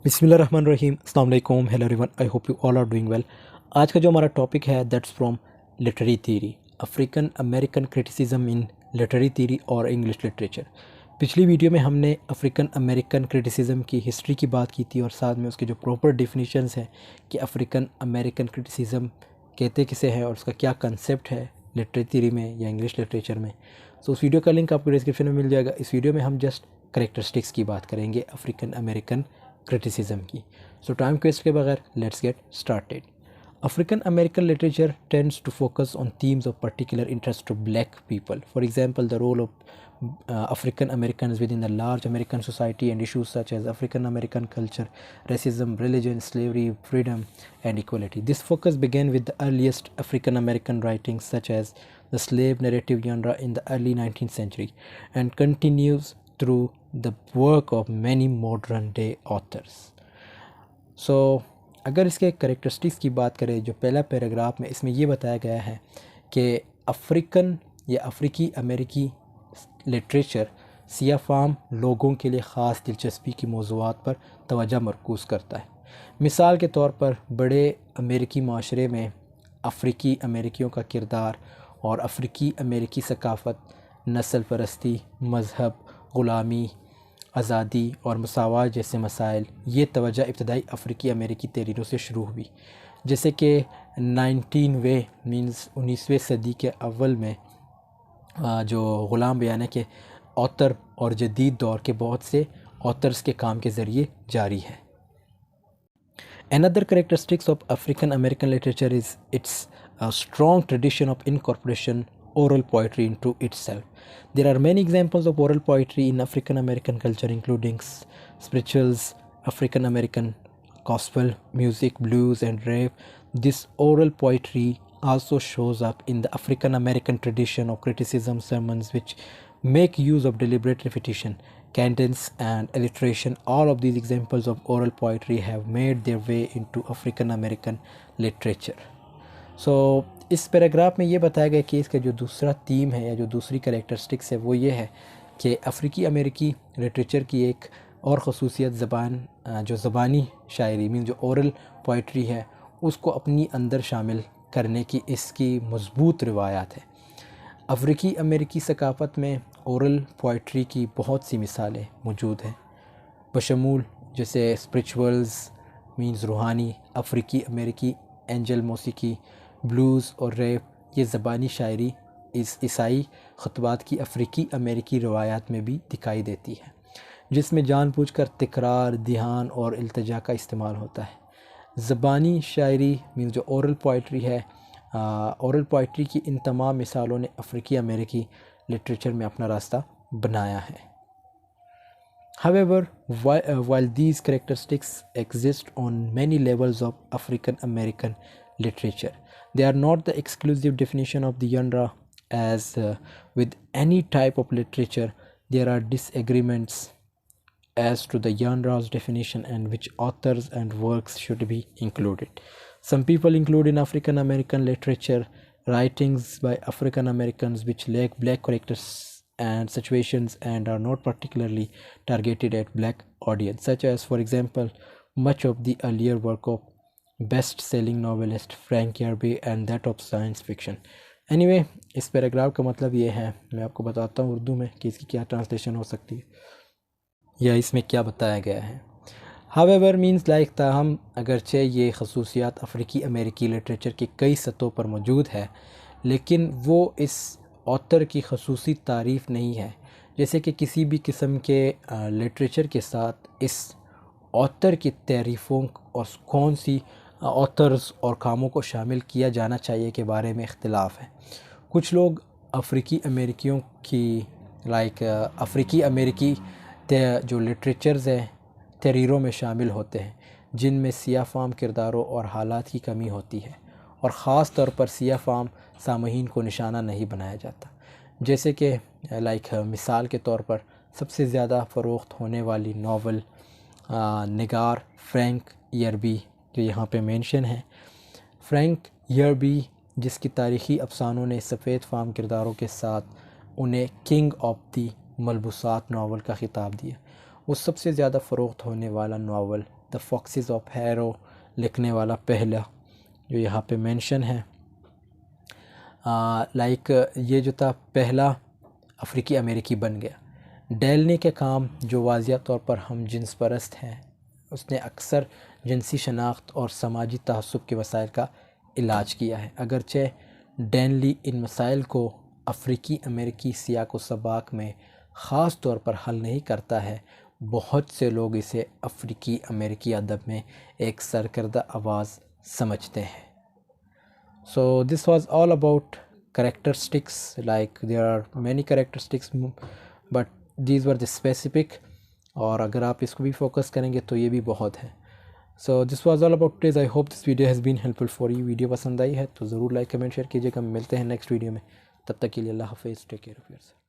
बिस्मिल्लाहिर्रहमानिर्रहीम, अस्सलाम वालेकुम, hello everyone, I hope you all are doing well. आज का जो हमारा टॉपिक है that's from literary theory, African American criticism in literary theory और इंग्लिश लिटरेचर। पिछली वीडियो में हमने अफ्रीकन अमेरिकन क्रिटिसिज्म की हिस्ट्री की बात की थी और साथ में उसके जो प्रॉपर डिफिनीशंस हैं कि अफ्रीकन अमेरिकन क्रिटिसिज्म कहते किसे हैं और उसका क्या कंसेप्ट है लिटरेरी थ्योरी में या इंग्लिश लिटरेचर में। सो उस वीडियो का लिंक आपको डिस्क्रिप्शन में मिल जाएगा। इस वीडियो में हम जस्ट करेक्टरिस्टिक्स की बात करेंगे अफ्रीकन अमेरिकन क्रिटिसिज्म की। सो टाइम वेस्ट के बगैर let's get started. African American literature tends to focus on themes of particular interest to black people. For example, the role of African Americans within the large American society and issues such as African American culture, racism, religion, slavery, freedom, and equality. This focus began with the earliest African American writings such as the slave narrative genre in the early 19th century and continues through the work of many modern day authors. So अगर इसके characteristics की बात करें, जो पहला paragraph में इसमें ये बताया गया है कि अफ्रीकन या अफ्रीकी अमेरिकी लिटरेचर सियाफ़ाम लोगों के लिए ख़ास दिलचस्पी की मौज़ूआत पर तवज्जो मरकूज़ करता है। मिसाल के तौर पर बड़े अमेरिकी माशरे में अफ्रीकी अमेरिकियों का किरदार और अफ्रीकी अमेरिकी सकाफ़त, नस्ल परस्ती, मज़हब, ग़ुलामी, आज़ादी और मसावात जैसे मसाइल, ये तवज्जो इब्तदाई अफ्रीकी अमेरिकी तहरीरों से शुरू हुई, जैसे कि 19वीं सदी के अव्वल में जो ग़ुलाम बयाने के ऑथर और जदीद दौर के बहुत से ऑथर्स के काम के ज़रिए जारी है। Another characteristics of African American literature is its strong tradition of incorporation oral poetry into itself. There are many examples of oral poetry in African American culture, including spirituals, African American gospel music, blues, and rap. This oral poetry also shows up in the African American tradition of criticism sermons, which make use of deliberate repetition, cadence, and alliteration. All of these examples of oral poetry have made their way into African American literature. So इस paragraph में ये बताया गया कि इसका जो दूसरा theme है या जो दूसरी कैरेक्टरिस्टिक्स है वो ये है कि अफ्रीकी अमेरिकी लिटरेचर की एक और ख़ुसूसियत जो ज़बानी शायरी मीन जो ओरल पोइट्री है उसको अपनी अंदर शामिल करने की इसकी मज़बूत रिवायात है। अफ्रीकी अमेरिकी सकाफ़त में ओरल पोइट्री की बहुत सी मिसालें मौजूद हैं, बशमूल जैसे स्पिरिचुअल्स मीन्स रूहानी, अफ्रीकी अमेरिकी एंजल मौसीकी, ब्लूज़ और रैप। ये ज़बानी शायरी इस ईसाई ख़ुतबात की अफ्रीकी अमेरिकी रवायात में भी दिखाई देती है, जिसमें जानबूझकर तिकरार, ध्यान और इल्तिजा का इस्तेमाल होता है। ज़बानी शायरी मीन्स जो ओरल पोइट्री है, ओरल पोइट्री की इन तमाम मिसालों ने अफ्रीकी अमेरिकी लिटरेचर में अपना रास्ता बनाया है। However, while these characteristics exist on many levels of African American literature, they are not the exclusive definition of the genre. As with any type of literature, there are disagreements as to the genre's definition and which authors and works should be included. Some people include in African American literature writings by African Americans which lack black characters and situations and are not particularly targeted at black audience, such as for example much of the earlier work of best-selling novelist Frank Yarby and that of science fiction. Anyway, इस paragraph का मतलब ये है, मैं आपको बताता हूँ उर्दू में कि इसकी क्या ट्रांसलेशन हो सकती है या इसमें क्या बताया गया है। However मीन्स लाइक ताहम अगरचे ये खसूसियात अफ्रीकी अमेरिकी लिटरेचर की कई सतहों पर मौजूद है, लेकिन वो इस ऑथर की खसूसी तारीफ़ नहीं है। जैसे कि किसी भी किस्म के लिटरेचर के साथ इस ऑथर की तारीफ़ों और कौन सी ऑथर्स और कामों को शामिल किया जाना चाहिए के बारे में इख्तिलाफ़ है। कुछ लोग अफ्रीकी अमेरिकियों की अफ्रीकी अमेरिकी जो लिटरेचर्स हैं तहरीरों में शामिल होते हैं जिनमें सियाफ़ाम किरदारों और हालात की कमी होती है और ख़ास तौर पर सियाफ़ाम सामहीन को निशाना नहीं बनाया जाता। जैसे कि मिसाल के तौर पर सबसे ज़्यादा फ़रोख्त होने वाली नावल निगार फ्रैंक यर्बी जो यहाँ पे मेंशन है। फ्रैंक यर्बी जिसकी तारीख़ी अफसानों ने सफ़ेद फाम किरदारों के साथ उन्हें किंग ऑफ दी मलबूसात नावल का ख़िताब दिया। वो सबसे ज़्यादा फ़रोख्त होने वाला novel the foxes of harrow लिखने वाला पहला जो यहाँ पे मेंशन है। लाइक ये जो था पहला अफ्रीकी अमेरिकी बन गया। डेलने के काम जो वाज़िया तौर पर हम जिन्स परस्त हैं, उसने अक्सर जिनसी शनाख्त और समाजी तहस्सुब के वसाइल का इलाज किया है। अगरचे डेनली इन मसाइल को अफ्रीकी अमेरिकी सियाक व सबाक में ख़ास तौर पर हल नहीं करता है, बहुत से लोग इसे अफ्रीकी अमेरिकी अदब में एक सरकर्दा आवाज़ समझते हैं। So this was all about characteristics, like there are many characteristics but these were the specific, और अगर आप इसको भी फोकस करेंगे तो ये भी बहुत है। So this was all about today's. I hope this video has been helpful for you. Video पसंद आई है तो ज़रूर लाइक कमेंट शेयर कीजिएगा। मिलते हैं नेक्स्ट वीडियो में, तब तक के लिए अल्लाह हाफिज़, टेक केयर ऑफ़ योरसेल्फ।